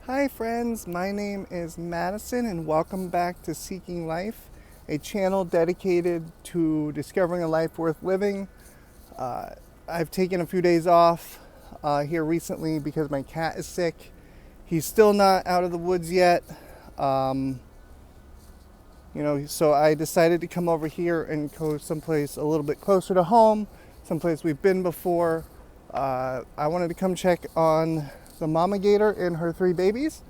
Hi friends, my name is Madison and welcome back to Seeking Life, a channel dedicated to discovering a life worth living. I've taken a few days off here recently because my cat is sick. He's still not out of the woods yet. So I decided to come over here and go someplace a little bit closer to home, someplace we've been before. I wanted to come check on the mama gator and her 3 babies.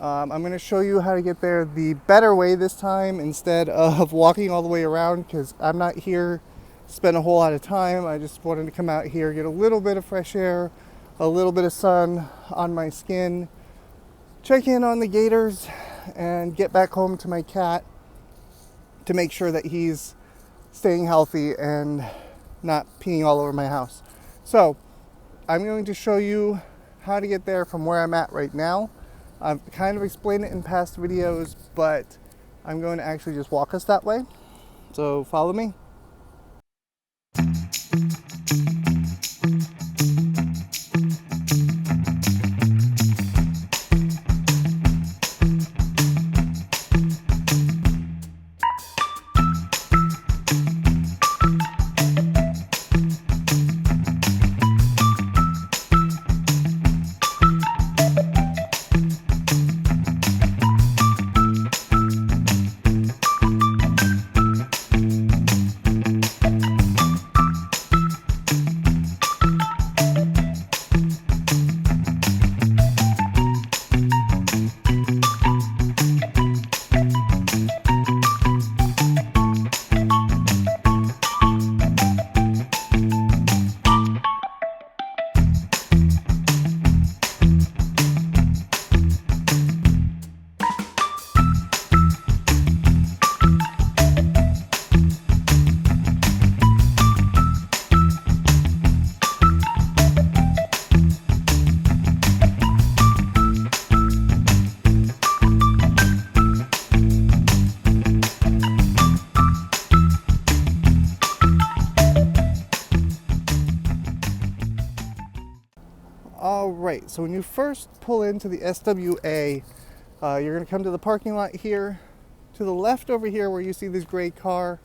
I'm going to show you how to get there the better way this time instead of walking all the way around, because I'm not here to spend a whole lot of time. I just wanted to come out here, get a little bit of fresh air, a little bit of sun on my skin, check in on the gators, and get back home to my cat to make sure that he's staying healthy and not peeing all over my house. So I'm going to show you how to get there from where I'm at right now. I've kind of explained it in past videos, but I'm going to actually just walk us that way. So follow me. All right, so when you first pull into the SWA, you're going to come to the parking lot here. To the left over here where you see this gray car,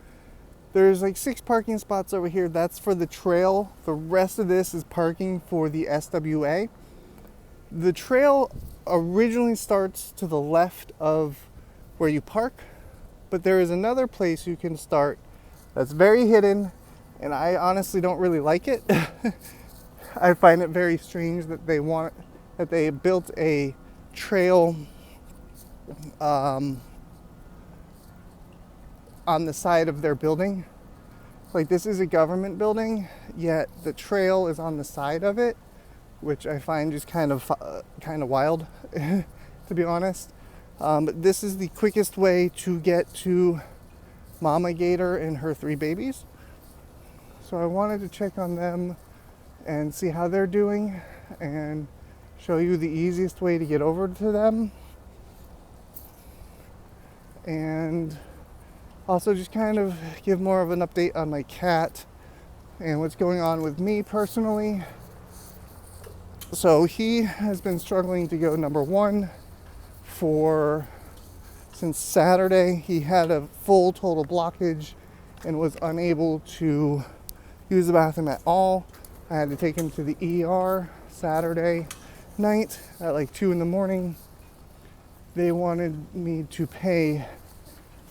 there's like 6 parking spots over here. That's for the trail. The rest of this is parking for the SWA. The trail originally starts to the left of where you park, but there is another place you can start that's very hidden, and I honestly don't really like it. I find it very strange that they built a trail on the side of their building. Like, this is a government building, yet the trail is on the side of it, which I find just kind of wild, to be honest. But this is the quickest way to get to Mama Gator and her 3 babies. So I wanted to check on them and see how they're doing and show you the easiest way to get over to them, and also just kind of give more of an update on my cat and what's going on with me personally. So he has been struggling to go number 1 since Saturday. He had a full total blockage and was unable to use the bathroom at all. I had to take him to the ER Saturday night at like 2 in the morning. They wanted me to pay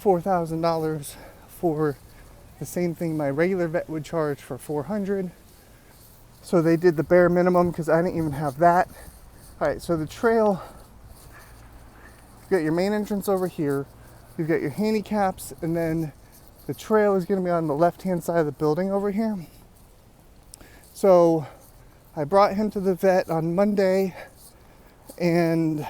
$4,000 for the same thing my regular vet would charge for $400. So they did the bare minimum because I didn't even have that. All right, so the trail, you've got your main entrance over here, you've got your handicaps, and then the trail is going to be on the left-hand side of the building over here. So I brought him to the vet on Monday, and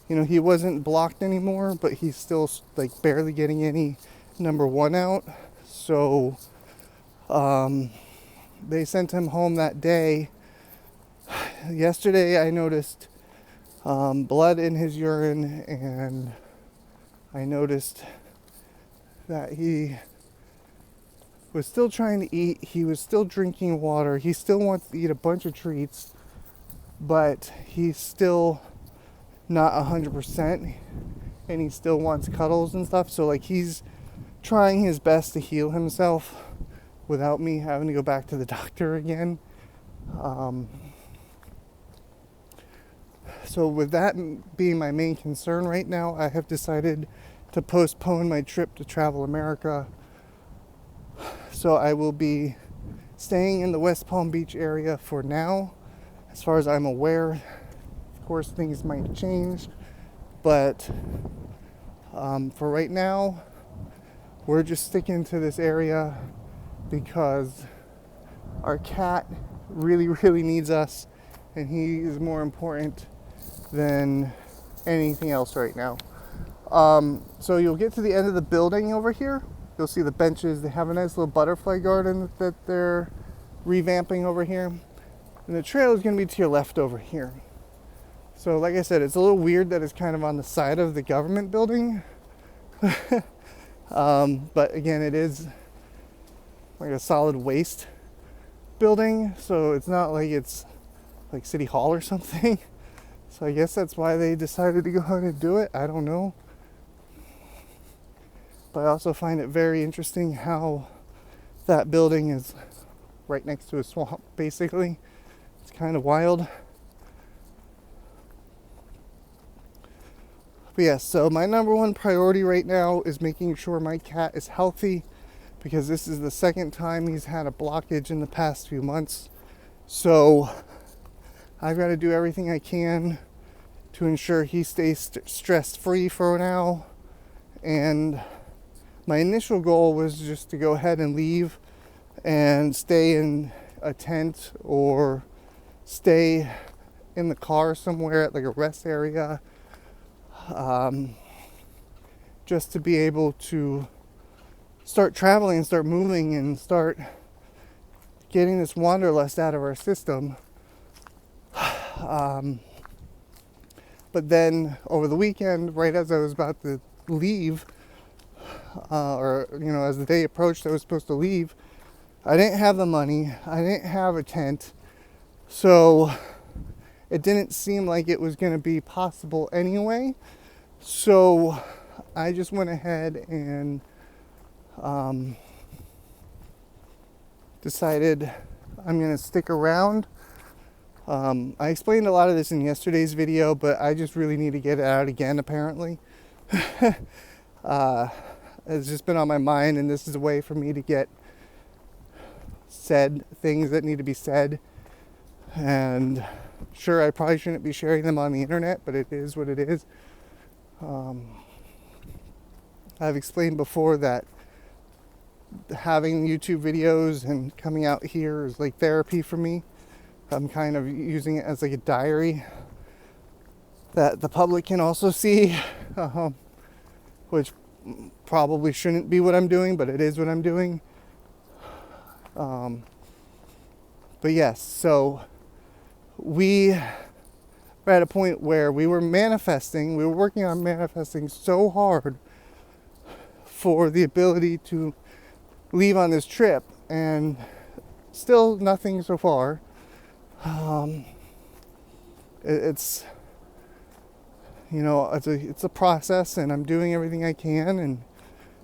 he wasn't blocked anymore, but he's still like barely getting any number 1 out. So they sent him home that day. Yesterday I noticed blood in his urine, and I noticed that he was still trying to eat. He was still drinking water. He still wants to eat a bunch of treats, but he's still not 100%, and he still wants cuddles and stuff. So like he's trying his best to heal himself without me having to go back to the doctor again. So with that being my main concern right now, I have decided to postpone my trip to Travel America. So I will be staying in the West Palm Beach area for now, as far as I'm aware. Of course, things might change, but for right now, we're just sticking to this area because our cat really, really needs us, and he is more important than anything else right now. So you'll get to the end of the building over here. You'll see the benches. They have a nice little butterfly garden that they're revamping over here. And the trail is going to be to your left over here. So like I said, it's a little weird that it's kind of on the side of the government building. But again, it is like a solid waste building. So it's not like it's like City Hall or something. So I guess that's why they decided to go ahead and do it. I don't know. But I also find it very interesting how that building is right next to a swamp, basically. It's kind of wild. But yeah, so my number one priority right now is making sure my cat is healthy, because this is the second time he's had a blockage in the past few months. So I've got to do everything I can to ensure he stays stress-free for now. And my initial goal was just to go ahead and leave and stay in a tent or stay in the car somewhere at like a rest area, just to be able to start traveling and start moving and start getting this wanderlust out of our system. But then over the weekend, right as I was about to leave, or as the day approached I was supposed to leave, I didn't have the money, I didn't have a tent, so it didn't seem like it was going to be possible anyway. So I just went ahead and decided I'm going to stick around. I explained a lot of this in yesterday's video, but I just really need to get it out again, apparently. It's just been on my mind, and this is a way for me to get said things that need to be said. And sure, I probably shouldn't be sharing them on the internet, but it is what it is. I've explained before that having YouTube videos and coming out here is like therapy for me. I'm kind of using it as like a diary that the public can also see, which probably shouldn't be what I'm doing, but it is what I'm doing. But yes, so we were at a point where we were working on manifesting so hard for the ability to leave on this trip, and still nothing so far. It's a process, and I'm doing everything I can and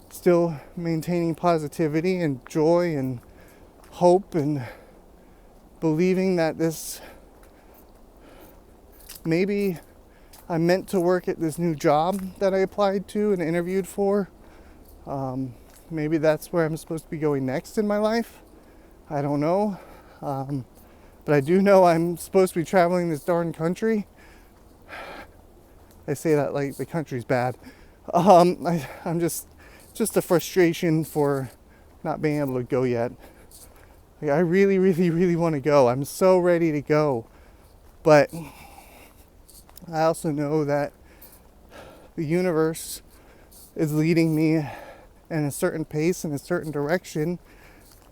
still maintaining positivity and joy and hope and believing that this, maybe I'm meant to work at this new job that I applied to and interviewed for. Maybe that's where I'm supposed to be going next in my life. I don't know. But I do know I'm supposed to be traveling this darn country. I say that like the country's bad. I'm just a frustration for not being able to go yet. Like, I really, really, really want to go. I'm so ready to go. But I also know that the universe is leading me in a certain pace, in a certain direction,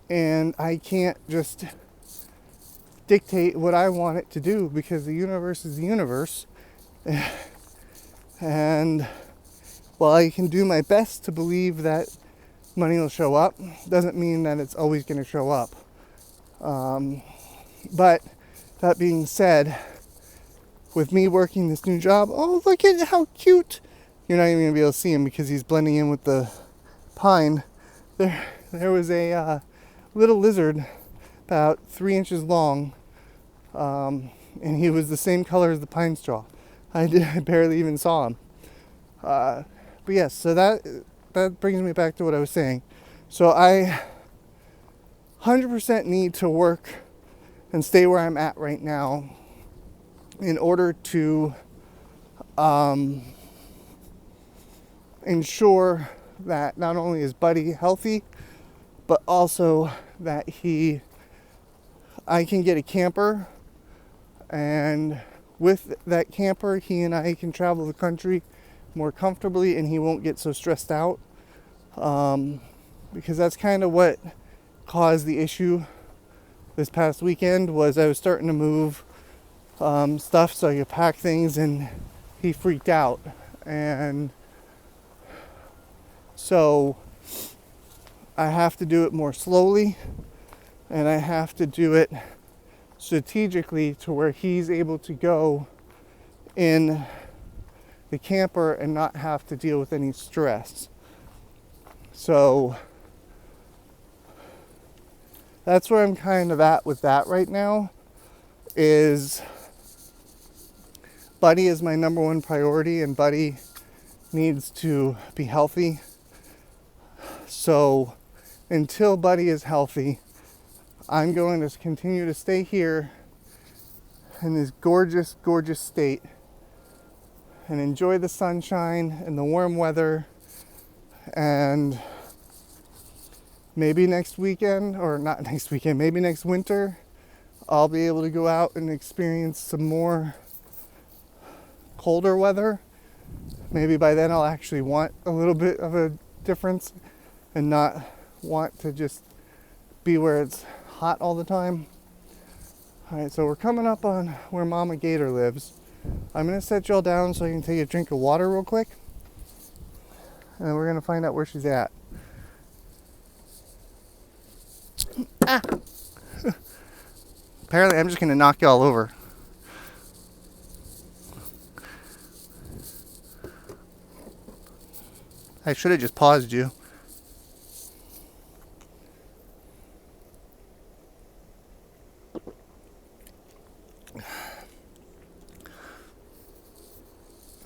and I can't just dictate what I want it to do, because the universe is the universe. And while I can do my best to believe that money will show up, doesn't mean that it's always going to show up. But that being said, with me working this new job, oh, look at how cute. You're not even going to be able to see him because he's blending in with the pine. There was a little lizard about 3 inches long, and he was the same color as the pine straw. I barely even saw him. But yes, so that brings me back to what I was saying. So I 100% need to work and stay where I'm at right now in order to ensure that not only is Buddy healthy, but also that I can get a camper, and with that camper, he and I can travel the country more comfortably, and he won't get so stressed out, because that's kind of what caused the issue this past weekend. Was I was starting to move stuff so I could pack things, and he freaked out. And so I have to do it more slowly, and I have to do it strategically to where he's able to go in the camper and not have to deal with any stress. So that's where I'm kind of at with that right now. Is Buddy is my number one priority, and Buddy needs to be healthy. So until Buddy is healthy, I'm going to continue to stay here in this gorgeous, gorgeous state and enjoy the sunshine and the warm weather. And maybe next weekend, or not next weekend, maybe next winter, I'll be able to go out and experience some more colder weather. Maybe by then I'll actually want a little bit of a difference and not want to just be where it's hot all the time. Alright, so we're coming up on where Mama Gator lives. I'm going to set y'all down so I can take a drink of water real quick, and then we're going to find out where she's at. Ah! Apparently I'm just going to knock y'all over. I should have just paused you.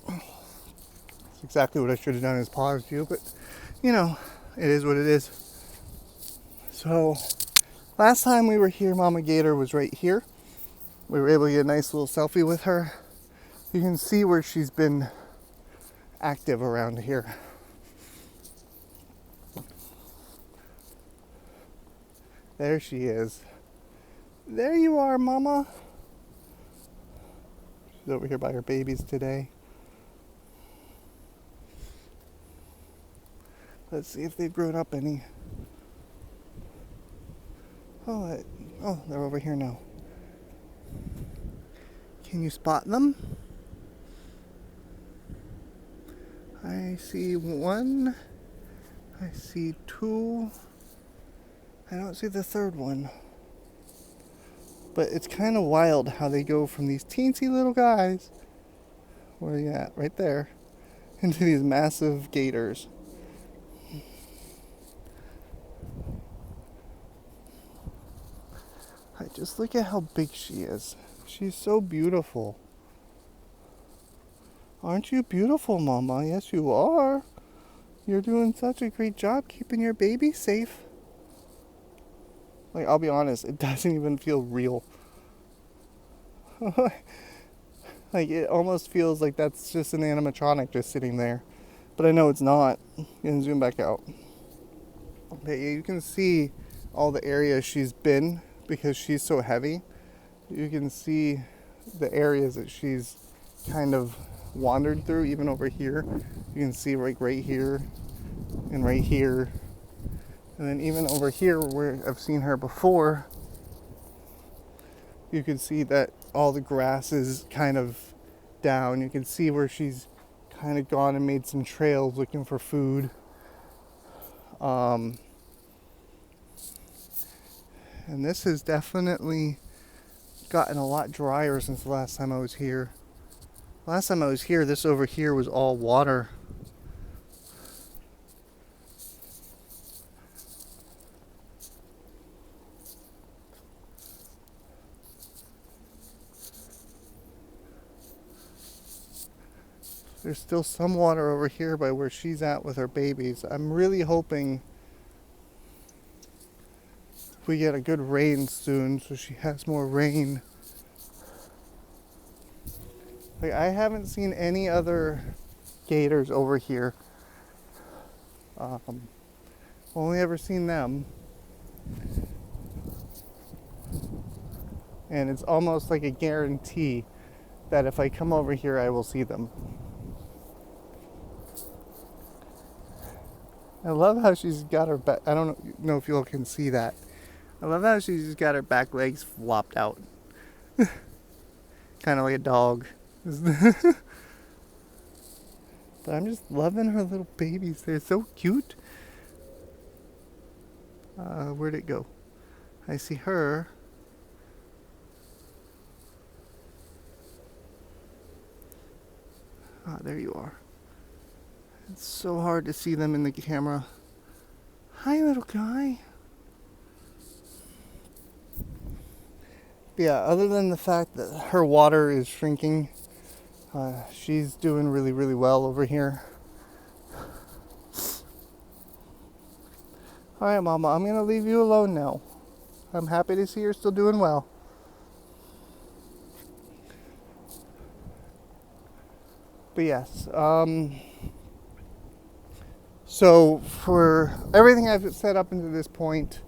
That's exactly what I should have done, is paused you, but you know, it is what it is. So last time we were here, Mama Gator was right here. We were able to get a nice little selfie with her. You can see where she's been active around here. There she is. There you are, Mama. She's over here by her babies today. Let's see if they've grown up any. Oh, they're over here now. Can you spot them? I see one. I see two. I don't see the third one. But it's kind of wild how they go from these teensy little guys, where are you at? Right there, into these massive gators. Just look at how big she is. She's so beautiful. Aren't you beautiful, Mama? Yes, you are. You're doing such a great job keeping your baby safe. Like, I'll be honest, it doesn't even feel real. Like, it almost feels like that's just an animatronic just sitting there. But I know it's not. You can zoom back out. But yeah, you can see all the areas she's been because she's so heavy. You can see the areas that she's kind of wandered through, even over here. You can see right here and right here. And then even over here where I've seen her before, you can see that all the grass is kind of down. You can see where she's kind of gone and made some trails looking for food. And this has definitely gotten a lot drier since the last time I was here. Last time I was here, this over here was all water. There's still some water over here by where she's at with her babies. I'm really hoping we get a good rain soon so she has more rain. Like, I haven't seen any other gators over here. Only ever seen them. And it's almost like a guarantee that if I come over here, I will see them. I love how she's got her back. I don't know if you all can see that. I love how she's got her back legs flopped out. Kind of like a dog. But I'm just loving her little babies. They're so cute. Where'd it go? I see her. Ah, there you are. It's so hard to see them in the camera. Hi, little guy. Yeah, other than the fact that her water is shrinking, she's doing really, really well over here. Alright, Mama, I'm going to leave you alone now. I'm happy to see you're still doing well. But yes, so for everything I've set up into this point,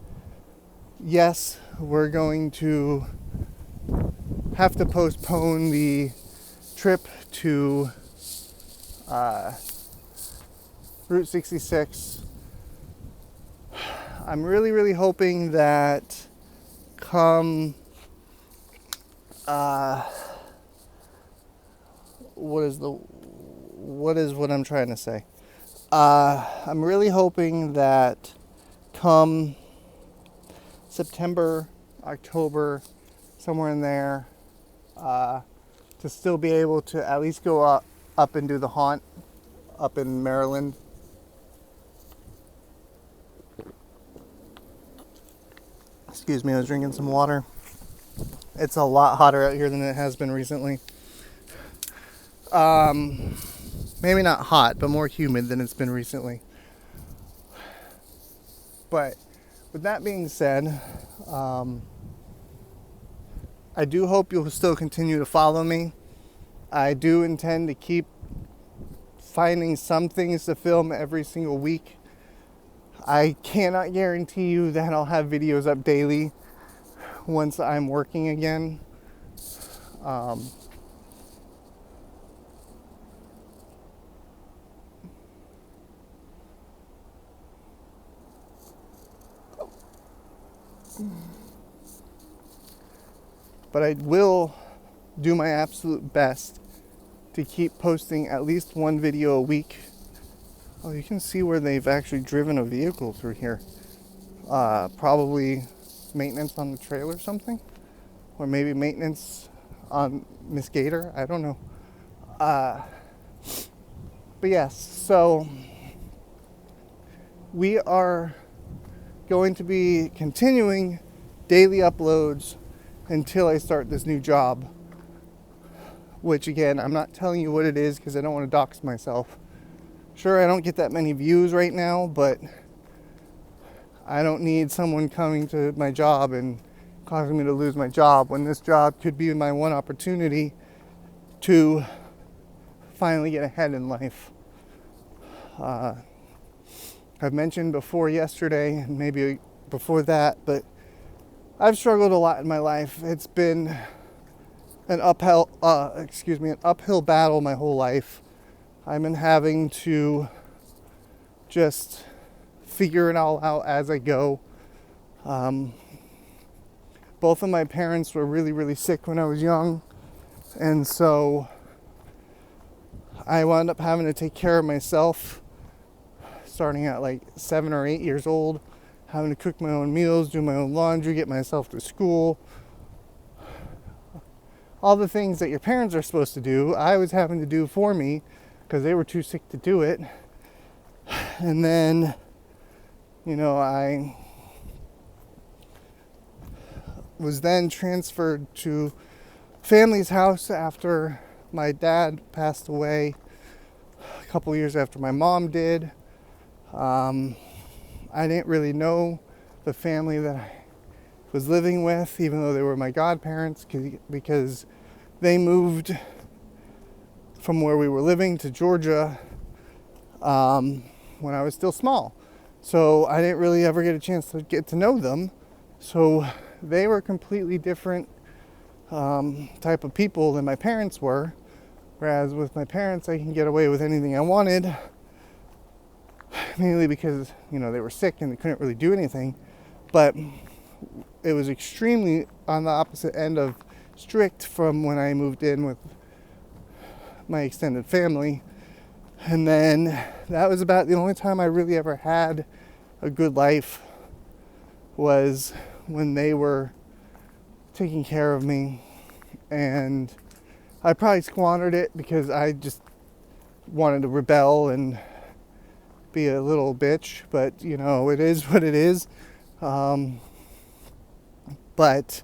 yes, we're going to have to postpone the trip to Route 66. I'm really, really hoping that come what I'm trying to say. I'm really hoping that come September, October, somewhere in there, to still be able to at least go up and do the haunt up in Maryland. Excuse me, I was drinking some water. It's a lot hotter out here than it has been recently. Maybe not hot, but more humid than it's been recently. But with that being said, I do hope you'll still continue to follow me. I do intend to keep finding some things to film every single week. I cannot guarantee you that I'll have videos up daily once I'm working again. But I will do my absolute best to keep posting at least one video a week. Oh, you can see where they've actually driven a vehicle through here. Probably maintenance on the trail or something. Or maybe maintenance on Miss Gator. I don't know. But yes, so we are going to be continuing daily uploads until I start this new job. Which again, I'm not telling you what it is because I don't want to dox myself. Sure, I don't get that many views right now, but I don't need someone coming to my job and causing me to lose my job when this job could be my one opportunity to finally get ahead in life. I've mentioned before yesterday, and maybe before that, but I've struggled a lot in my life. It's been an uphill battle my whole life. I've been having to just figure it all out as I go. Both of my parents were really, really sick when I was young, and so I wound up having to take care of myself starting at like 7 or 8 years old, having to cook my own meals, do my own laundry, get myself to school. all the things that your parents are supposed to do, I was having to do for me because they were too sick to do it. And then, I was then transferred to family's house after my dad passed away a couple years after my mom did. I didn't really know the family that I was living with, even though they were my godparents, because they moved from where we were living to Georgia when I was still small. So I didn't really ever get a chance to get to know them. So they were completely different type of people than my parents were. Whereas with my parents, I can get away with anything I wanted, mainly because, they were sick and they couldn't really do anything. But it was extremely on the opposite end of strict from when I moved in with my extended family. And then that was about the only time I really ever had a good life, was when they were taking care of me. And I probably squandered it because I just wanted to rebel and be a little bitch, but it is what it is. But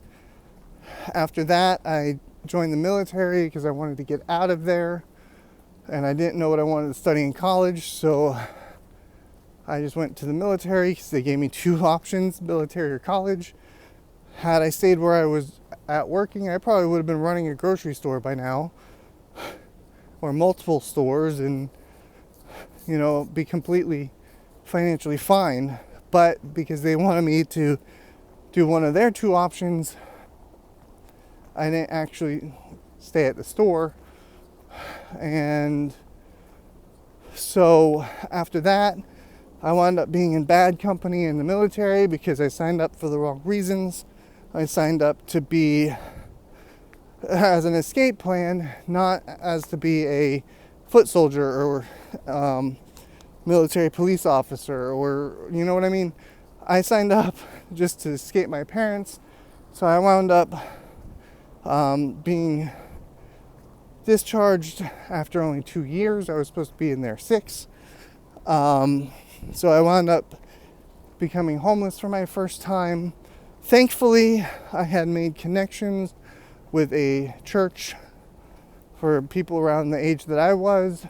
after that, I joined the military because I wanted to get out of there, and I didn't know what I wanted to study in college, so I just went to the military because they gave me two options, military or college. Had I stayed where I was at working, I probably would have been running a grocery store by now, or multiple stores, and be completely financially fine. But because they wanted me to do one of their two options, I didn't actually stay at the store. And so after that, I wound up being in bad company in the military because I signed up for the wrong reasons. I signed up to be as an escape plan, not as to be a foot soldier or military police officer, or you know what I mean? I signed up just to escape my parents. So I wound up being discharged after only 2 years. I was supposed to be in there 6. So I wound up becoming homeless for my first time. Thankfully, I had made connections with a church for people around the age that I was,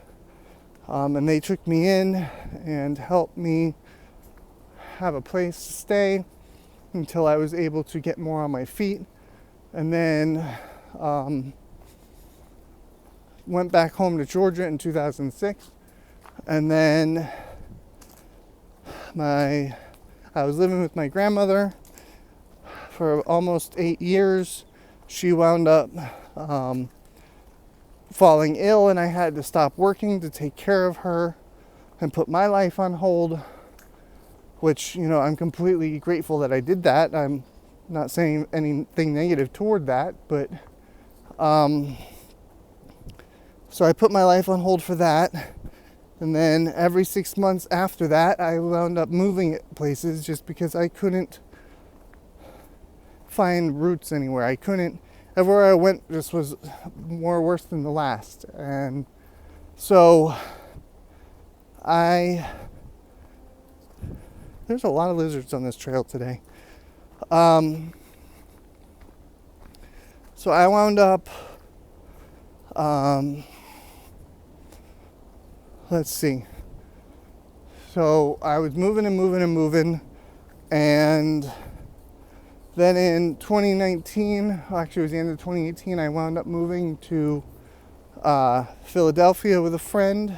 and they took me in and helped me have a place to stay until I was able to get more on my feet. And then went back home to Georgia in 2006. And then I was living with my grandmother for almost 8 years. She wound up falling ill, and I had to stop working to take care of her and put my life on hold, which, I'm completely grateful that I did that. I'm not saying anything negative toward that, but so I put my life on hold for that. And then every 6 months after that, I wound up moving places just because I couldn't find roots anywhere. Everywhere I went just was more worse than the last. And so there's a lot of lizards on this trail today. So I wound up, let's see. So I was moving, and then in 2019, actually it was the end of 2018, I wound up moving to Philadelphia with a friend,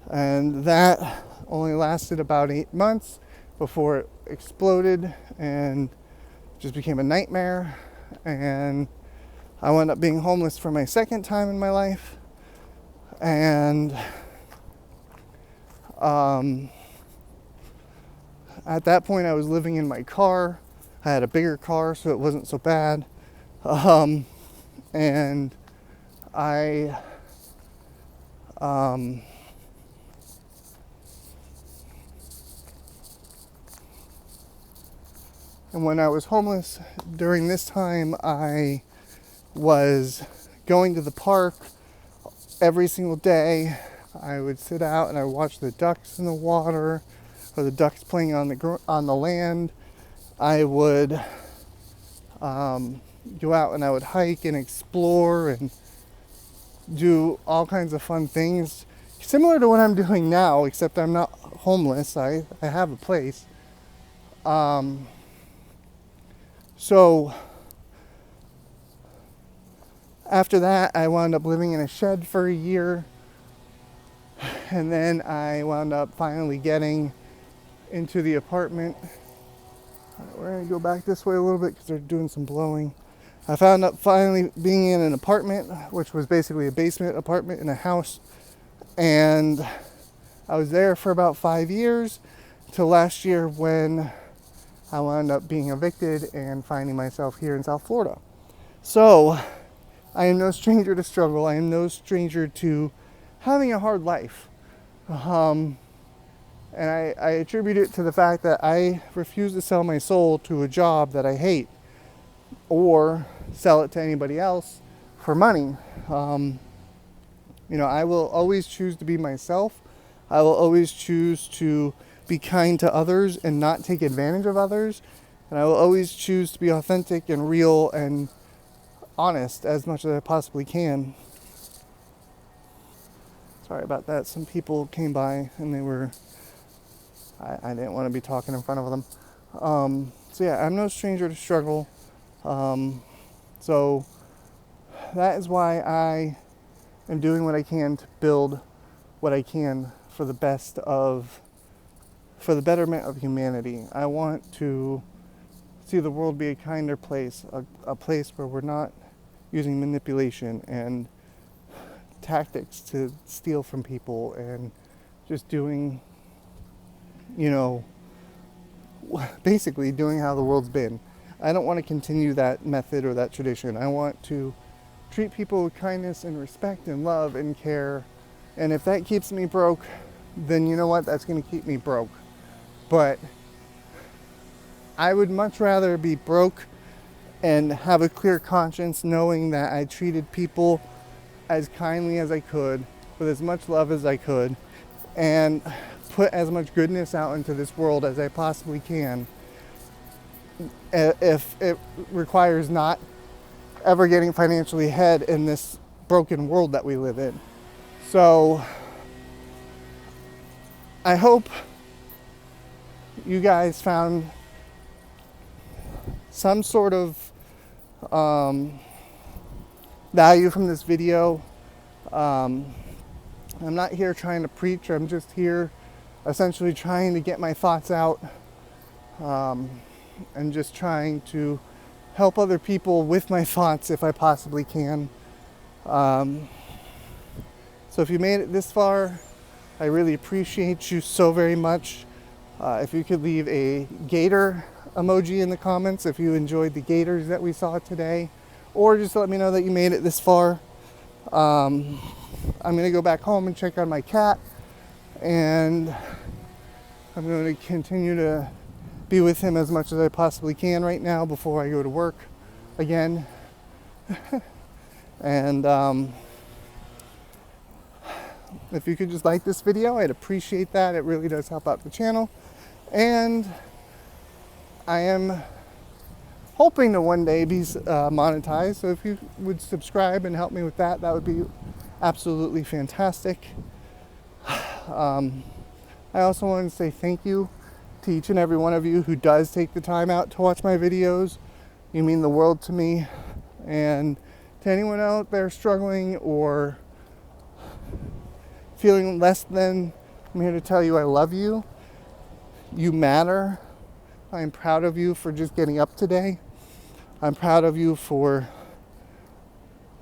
and that only lasted about 8 months before it exploded and just became a nightmare. And I wound up being homeless for my second time in my life. And at that point, I was living in my car. I had a bigger car, so it wasn't so bad. And I and when I was homeless during this time, I was going to the park every single day. I would sit out and I would watch the ducks in the water, or the ducks playing on the land. I would go out and I would hike and explore and do all kinds of fun things, similar to what I'm doing now, except I'm not homeless. I have a place. So after that, I wound up living in a shed for a year, and then I wound up finally getting into the apartment. We're gonna go back this way a little bit because they're doing some blowing. I found up finally being in an apartment, which was basically a basement apartment in a house, and I was there for about 5 years till last year when I wound up being evicted and finding myself here in South Florida. So I am no stranger to struggle. I am no stranger to having a hard life. And I attribute it to the fact that I refuse to sell my soul to a job that I hate or sell it to anybody else for money. I will always choose to be myself. I will always choose to be kind to others and not take advantage of others. And I will always choose to be authentic and real and honest as much as I possibly can. Sorry about that. Some people came by and they were... I didn't want to be talking in front of them. So yeah, I'm no stranger to struggle. So that is why I am doing what I can to build what I can for the betterment of humanity. I want to see the world be a kinder place, a place where we're not using manipulation and tactics to steal from people and just doing, basically doing how the world's been. I don't want to continue that method or that tradition. I want to treat people with kindness and respect and love and care. And if that keeps me broke, then you know what? That's going to keep me broke. But I would much rather be broke and have a clear conscience knowing that I treated people as kindly as I could, with as much love as I could, and put as much goodness out into this world as I possibly can, if it requires not ever getting financially ahead in this broken world that we live in. So I hope you guys found some sort of value from this video. I'm not here trying to preach. I'm just here essentially trying to get my thoughts out, and just trying to help other people with my thoughts if I possibly can. So if you made it this far, I really appreciate you so very much. If you could leave a gator emoji in the comments if you enjoyed the gators that we saw today, or just let me know that you made it this far. I'm going to go back home and check on my cat, and I'm going to continue to be with him as much as I possibly can right now before I go to work again. And if you could just like this video, I'd appreciate that. It really does help out the channel. And I am hoping to one day be monetized. So if you would subscribe and help me with that, that would be absolutely fantastic. I also want to say thank you to each and every one of you who does take the time out to watch my videos. You mean the world to me. And to anyone out there struggling or feeling less than, I'm here to tell you I love you. You matter. I'm proud of you for just getting up today. I'm proud of you for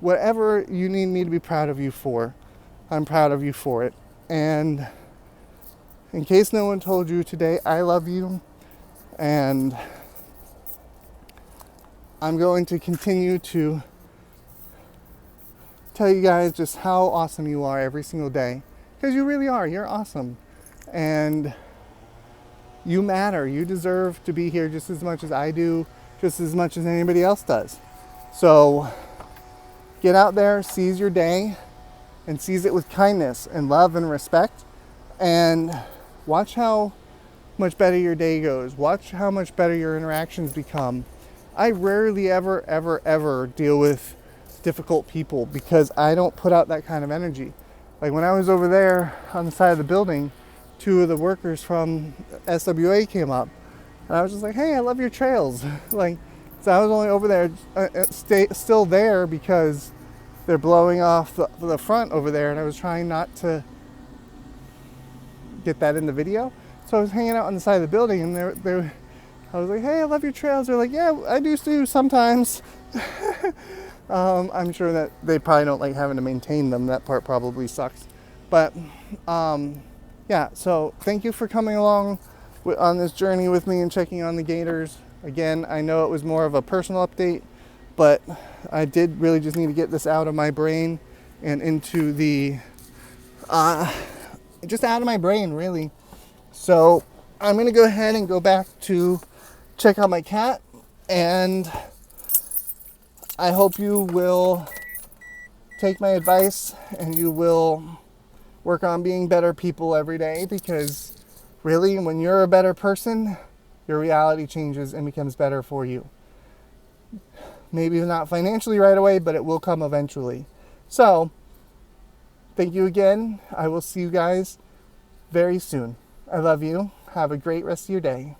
whatever you need me to be proud of you for. I'm proud of you for it. And in case no one told you today, I love you. And I'm going to continue to tell you guys just how awesome you are every single day. Because you really are. You're awesome. And you matter. You deserve to be here just as much as I do, just as much as anybody else does. So get out there, seize your day, and seize it with kindness and love and respect, and watch how much better your day goes. Watch how much better your interactions become. I rarely ever deal with difficult people because I don't put out that kind of energy. Like when I was over there on the side of the building, two of the workers from SWA came up, and I was just like, hey, I love your trails. Like, so I was only over there, still there because they're blowing off the front over there, and I was trying not to get that in the video. So I was hanging out on the side of the building, and I was like, hey, I love your trails. They're like, yeah, I do too sometimes. I'm sure that they probably don't like having to maintain them. That part probably sucks. But yeah, so thank you for coming along on this journey with me and checking on the gators. Again, I know it was more of a personal update, but I did really just need to get this out of my brain and into the, just out of my brain, really. So I'm going to go ahead and go back to check on my cat, and I hope you will take my advice and you will work on being better people every day, because really, when you're a better person, your reality changes and becomes better for you. Maybe not financially right away, but it will come eventually. So, thank you again. I will see you guys very soon. I love you. Have a great rest of your day.